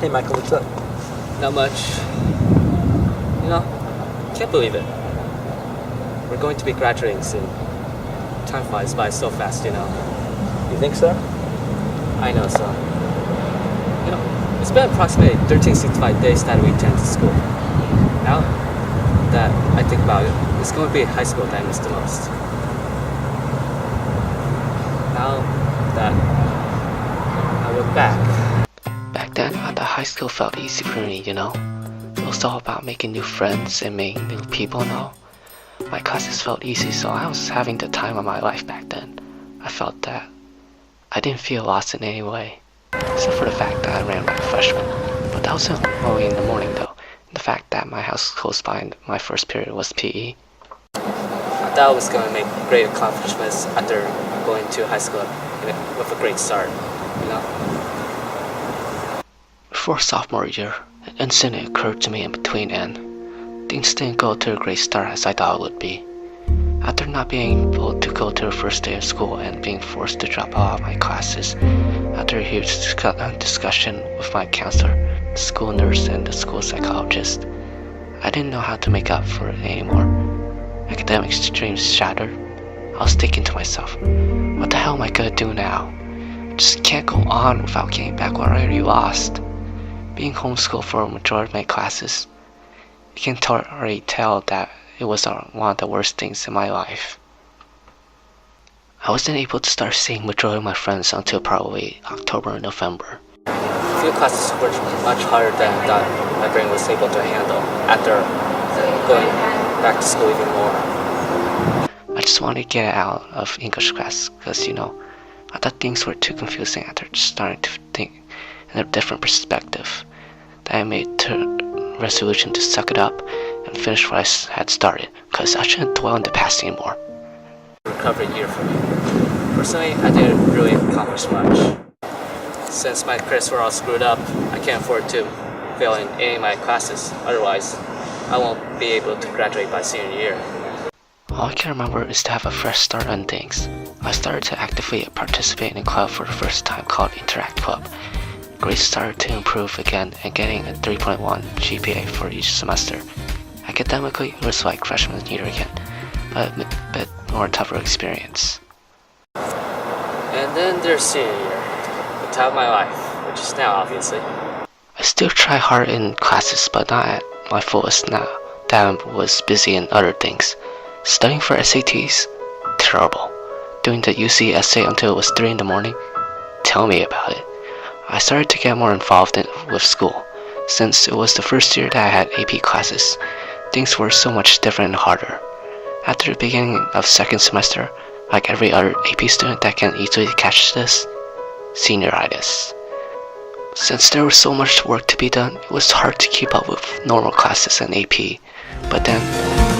Hey Michael, what's up? Not much. Can't believe it. We're going to be graduating soon. Time flies by so fast. You think so? I know, so. It's been approximately 1365 days that we attend school. Now that I think about it, it's going to be high school that I miss the most. Now that I look back. Back then, the high school felt easy for me. It was all about making new friends and meeting new people and all. My classes felt easy, so I was having the time of my life back then. I felt that I didn't feel lost in any way, except for the fact that I ran like a freshman. But that was only in the morning though. The fact that my house was close by and my first period was PE. I thought I was going to make great accomplishments after going to high school with a great start. Before sophomore year, an incident occurred to me in between and things didn't go to a great start as I thought it would be. After not being able to go to the first day of school and being forced to drop out of my classes, after a huge discussion with my counselor, the school nurse, and the school psychologist, I didn't know how to make up for it anymore. Academic dreams shattered. I was thinking to myself, what the hell am I gonna do now? I just can't go on without getting back what I already lost. Being homeschooled for a majority of my classes, you can already tell that it was one of the worst things in my life. I wasn't able to start seeing majority of my friends until probably October or November. A few classes were much harder than I thought my brain was able to handle after going back to school even more. I just wanted to get out of English class because, I thought things were too confusing after just starting to think in a different perspective. That I made the resolution to suck it up and finish what I had started, because I shouldn't dwell in the past anymore. Recovery year for me. Personally, I didn't really accomplish much. Since my grades were all screwed up, I can't afford to fail in any of my classes, otherwise I won't be able to graduate by senior year. All I can remember is to have a fresh start on things. I started to actively participate in a club for the first time called Interact Club. Grades started to improve again and getting a 3.1 GPA for each semester. Academically, it was like freshman year again, but a bit more tougher experience. And then there's senior year, the time of my life, which is now obviously. I still try hard in classes, but not at my fullest now that I was busy in other things. Studying for SATs? Terrible. Doing the UC essay until it was 3 in the morning? Tell me about it. I started to get more involved with school. Since it was the first year that I had AP classes, things were so much different and harder. After the beginning of second semester, like every other AP student that can easily catch this, senioritis. Since there was so much work to be done, it was hard to keep up with normal classes and AP. But then,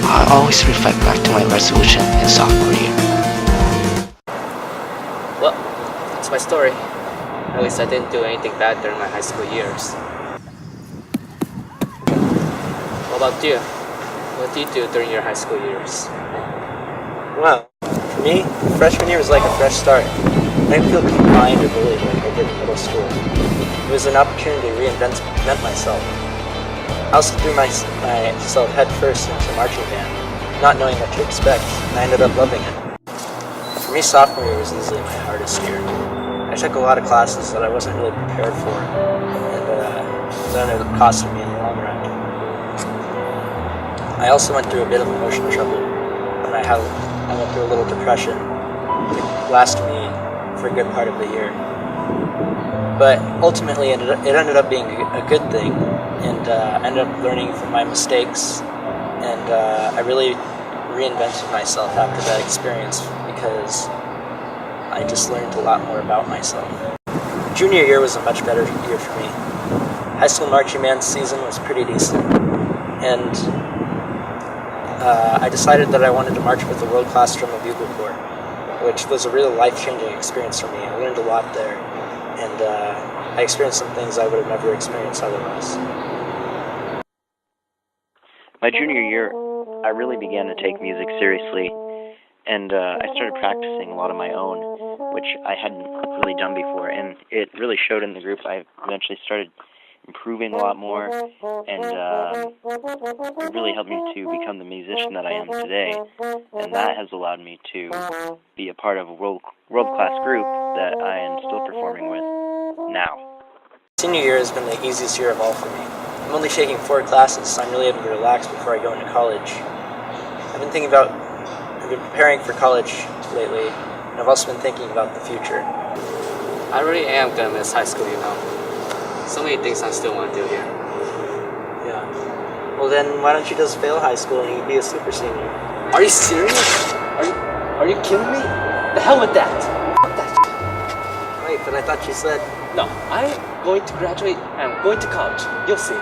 I always reflect back to my resolution in sophomore year. Well, that's my story. At least I didn't do anything bad during my high school years. What about you? What did you do during your high school years? Well, for me, freshman year was like a fresh start. I didn't feel confined or bullied like I did in middle school. It was an opportunity to reinvent myself. I also threw myself head first into marching band, not knowing what to expect, and I ended up loving it. For me, sophomore year was easily my hardest year. I took a lot of classes that I wasn't really prepared for, and that ended up costing me in the long run. I also went through a bit of emotional trouble, and I went through a little depression. It lasted me for a good part of the year. But ultimately, it ended up being a good thing, and I ended up learning from my mistakes, and I really reinvented myself after that experience because I just learned a lot more about myself. Junior year was a much better year for me. High school marching band season was pretty decent, and I decided that I wanted to march with the world-class drum and bugle corps, which was a real life-changing experience for me. I learned a lot there, and I experienced some things I would have never experienced otherwise. My junior year, I really began to take music seriously, and I started practicing a lot of my own, which I hadn't really done before, and it really showed in the group. I eventually started improving a lot more, and it really helped me to become the musician that I am today, and that has allowed me to be a part of a world-class group that I am still performing with now. Senior year has been the easiest year of all for me. I'm only taking 4 classes, so I'm really able to relax before I go into college. I've been preparing for college lately, and I've also been thinking about the future. I really am gonna miss high school, you know. So many things I still want to do here. Yeah. Well then, why don't you just fail high school and you can be a super senior? Are you serious? Are you kidding me? The hell with that! Wait, but I thought you said... No, I'm going to graduate and I'm going to college. You'll see.